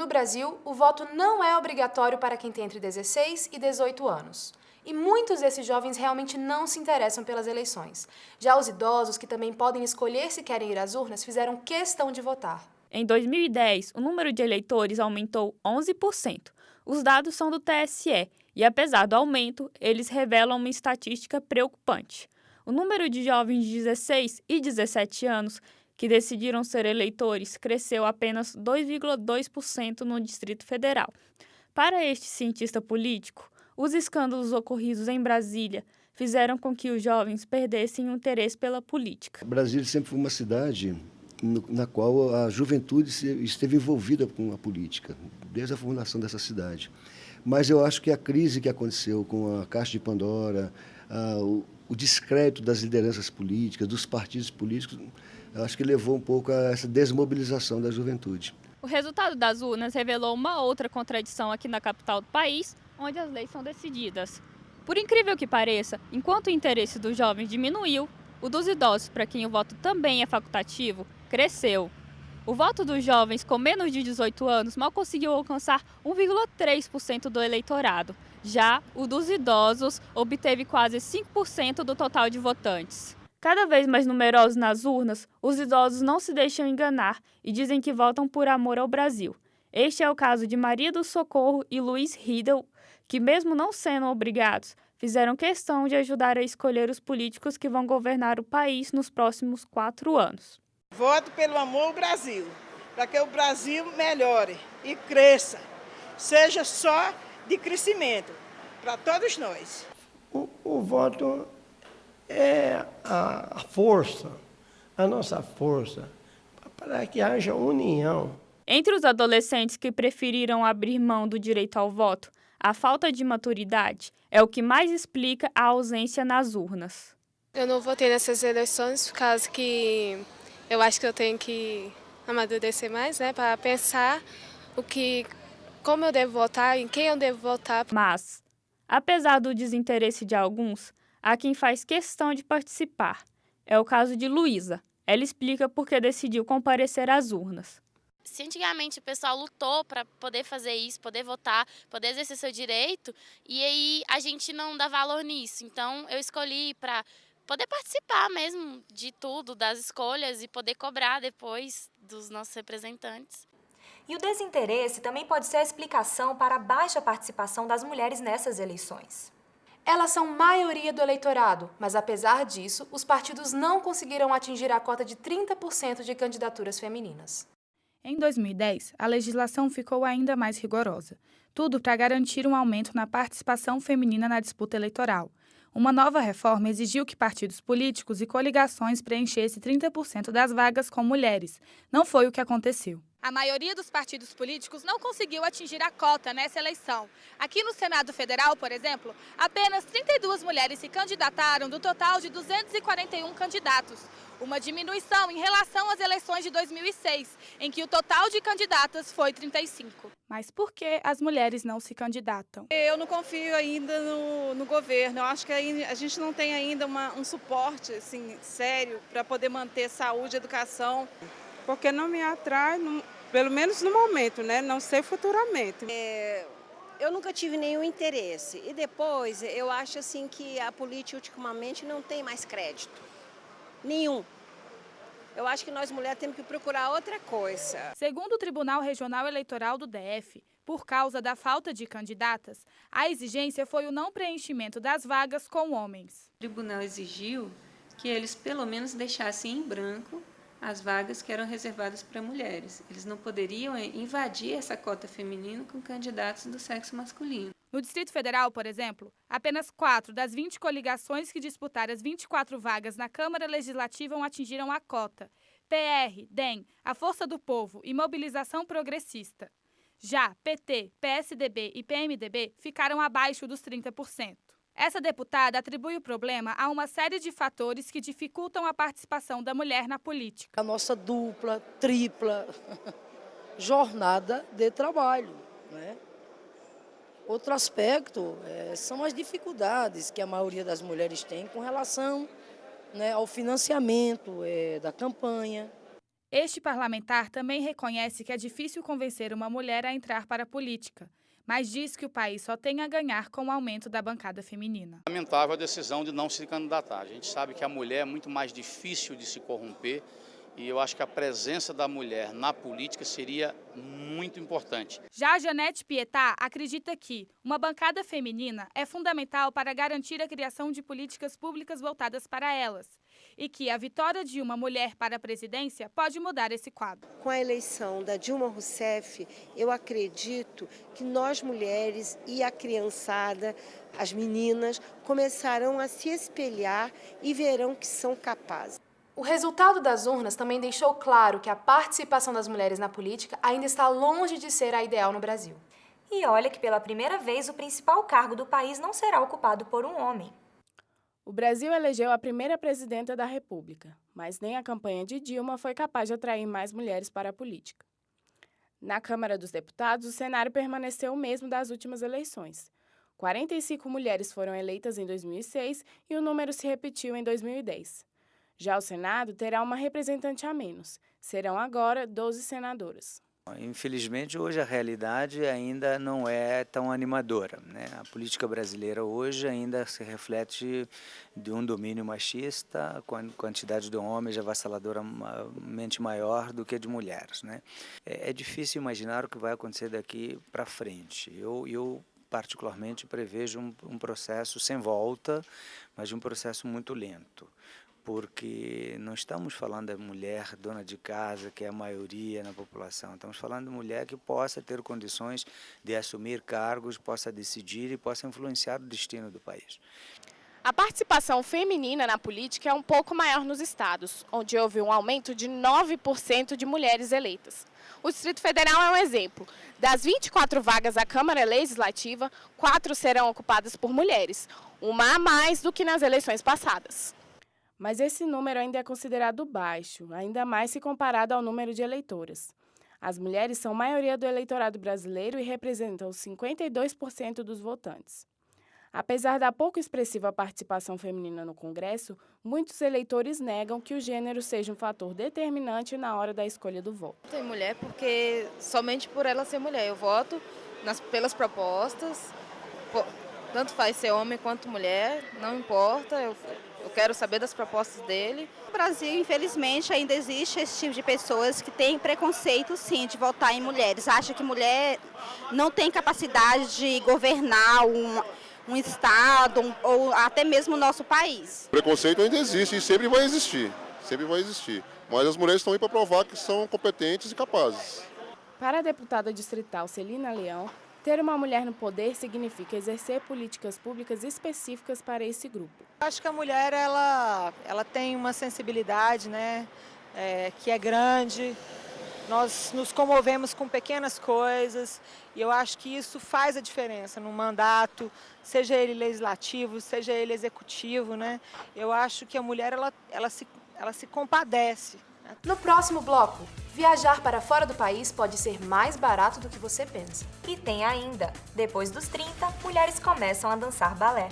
No Brasil, o voto não é obrigatório para quem tem entre 16 e 18 anos. E muitos desses jovens realmente não se interessam pelas eleições. Já os idosos, que também podem escolher se querem ir às urnas, fizeram questão de votar. Em 2010, o número de eleitores aumentou 11%. Os dados são do TSE e, apesar do aumento, eles revelam uma estatística preocupante. O número de jovens de 16 e 17 anos que decidiram ser eleitores cresceu apenas 2,2% no Distrito Federal. Para este cientista político, os escândalos ocorridos em Brasília fizeram com que os jovens perdessem o interesse pela política. Brasília sempre foi uma cidade na qual a juventude esteve envolvida com a política, desde a fundação dessa cidade. Mas eu acho que a crise que aconteceu com a Caixa de Pandora, o descrédito das lideranças políticas, dos partidos políticos, eu acho que levou um pouco a essa desmobilização da juventude. O resultado das urnas revelou uma outra contradição aqui na capital do país, onde as leis são decididas. Por incrível que pareça, enquanto o interesse dos jovens diminuiu, o dos idosos, para quem o voto também é facultativo, cresceu. O voto dos jovens com menos de 18 anos mal conseguiu alcançar 1,3% do eleitorado. Já o dos idosos obteve quase 5% do total de votantes. Cada vez mais numerosos nas urnas, os idosos não se deixam enganar e dizem que votam por amor ao Brasil. Este é o caso de Maria do Socorro e Luiz Riedel, que, mesmo não sendo obrigados, fizeram questão de ajudar a escolher os políticos que vão governar o país nos próximos 4 anos. Voto pelo amor ao Brasil, para que o Brasil melhore e cresça, seja só de crescimento para todos nós. O voto é a força, a nossa força, para que haja união. Entre os adolescentes que preferiram abrir mão do direito ao voto, a falta de maturidade é o que mais explica a ausência nas urnas. Eu não votei nessas eleições por causa que eu acho que eu tenho que amadurecer mais, para pensar como eu devo votar, em quem eu devo votar. Mas, apesar do desinteresse de alguns, há quem faz questão de participar. É o caso de Luísa. Ela explica por que decidiu comparecer às urnas. Se antigamente o pessoal lutou para poder fazer isso, poder votar, poder exercer seu direito, e aí a gente não dá valor nisso. Então eu escolhi para poder participar mesmo de tudo, das escolhas e poder cobrar depois dos nossos representantes. E o desinteresse também pode ser a explicação para a baixa participação das mulheres nessas eleições. Elas são maioria do eleitorado, mas apesar disso, os partidos não conseguiram atingir a cota de 30% de candidaturas femininas. Em 2010, a legislação ficou ainda mais rigorosa, tudo para garantir um aumento na participação feminina na disputa eleitoral. Uma nova reforma exigiu que partidos políticos e coligações preenchessem 30% das vagas com mulheres. Não foi o que aconteceu. A maioria dos partidos políticos não conseguiu atingir a cota nessa eleição. Aqui no Senado Federal, por exemplo, apenas 32 mulheres se candidataram do total de 241 candidatos. Uma diminuição em relação às eleições de 2006, em que o total de candidatas foi 35. Mas por que as mulheres não se candidatam? Eu não confio ainda no governo. Eu acho que a gente não tem ainda um suporte assim, sério para poder manter saúde e educação. Porque não me atrai, pelo menos no momento, né? Não sei futuramente. Eu nunca tive nenhum interesse. E depois, eu acho assim que a política ultimamente não tem mais crédito. Nenhum. Eu acho que nós mulheres temos que procurar outra coisa. Segundo o Tribunal Regional Eleitoral do DF, por causa da falta de candidatas, a exigência foi o não preenchimento das vagas com homens. O tribunal exigiu que eles pelo menos deixassem em branco as vagas que eram reservadas para mulheres. Eles não poderiam invadir essa cota feminina com candidatos do sexo masculino. No Distrito Federal, por exemplo, apenas 4 das 20 coligações que disputaram as 24 vagas na Câmara Legislativa atingiram a cota. PR, DEM, a Força do Povo e Mobilização Progressista. Já PT, PSDB e PMDB ficaram abaixo dos 30%. Essa deputada atribui o problema a uma série de fatores que dificultam a participação da mulher na política. A nossa dupla, tripla jornada de trabalho, né? Outro aspecto são as dificuldades que a maioria das mulheres tem com relação, né, ao financiamento da campanha. Este parlamentar também reconhece que é difícil convencer uma mulher a entrar para a política, mas diz que o país só tem a ganhar com o aumento da bancada feminina. Lamentável a decisão de não se candidatar. A gente sabe que a mulher é muito mais difícil de se corromper e eu acho que a presença da mulher na política seria muito importante. Já a Janete Pietá acredita que uma bancada feminina é fundamental para garantir a criação de políticas públicas voltadas para elas e que a vitória de uma mulher para a presidência pode mudar esse quadro. Com a eleição da Dilma Rousseff, eu acredito que nós mulheres e a criançada, as meninas, começarão a se espelhar e verão que são capazes. O resultado das urnas também deixou claro que a participação das mulheres na política ainda está longe de ser a ideal no Brasil. E olha que pela primeira vez o principal cargo do país não será ocupado por um homem. O Brasil elegeu a primeira presidenta da República, mas nem a campanha de Dilma foi capaz de atrair mais mulheres para a política. Na Câmara dos Deputados, o cenário permaneceu o mesmo das últimas eleições. 45 mulheres foram eleitas em 2006 e o número se repetiu em 2010. Já o Senado terá uma representante a menos. Serão agora 12 senadoras. Infelizmente, hoje a realidade ainda não é tão animadora, né? A política brasileira hoje ainda se reflete de um domínio machista, com a quantidade de homens avassaladoramente maior do que de mulheres, né? É difícil imaginar o que vai acontecer daqui para frente. Eu particularmente prevejo um processo sem volta, mas de um processo muito lento. Porque não estamos falando da mulher dona de casa, que é a maioria na população. Estamos falando de mulher que possa ter condições de assumir cargos, possa decidir e possa influenciar o destino do país. A participação feminina na política é um pouco maior nos estados, onde houve um aumento de 9% de mulheres eleitas. O Distrito Federal é um exemplo. Das 24 vagas da Câmara Legislativa, 4 serão ocupadas por mulheres, uma a mais do que nas eleições passadas. Mas esse número ainda é considerado baixo, ainda mais se comparado ao número de eleitoras. As mulheres são maioria do eleitorado brasileiro e representam 52% dos votantes. Apesar da pouco expressiva participação feminina no Congresso, muitos eleitores negam que o gênero seja um fator determinante na hora da escolha do voto. Tem mulher porque somente por ela ser mulher. Eu voto pelas propostas, tanto faz ser homem quanto mulher, não importa, eu quero saber das propostas dele. No Brasil, infelizmente, ainda existe esse tipo de pessoas que têm preconceito, sim, de votar em mulheres. Acha que mulher não tem capacidade de governar um estado ou até mesmo o nosso país. O preconceito ainda existe e sempre vai existir, Mas as mulheres estão aí para provar que são competentes e capazes. Para a deputada distrital Celina Leão, ter uma mulher no poder significa exercer políticas públicas específicas para esse grupo. Acho que a mulher ela tem uma sensibilidade, né, que é grande. Nós nos comovemos com pequenas coisas e eu acho que isso faz a diferença no mandato, seja ele legislativo, seja ele executivo, né? Eu acho que a mulher ela se compadece. No próximo bloco, viajar para fora do país pode ser mais barato do que você pensa. E tem ainda, depois dos 30, mulheres começam a dançar balé.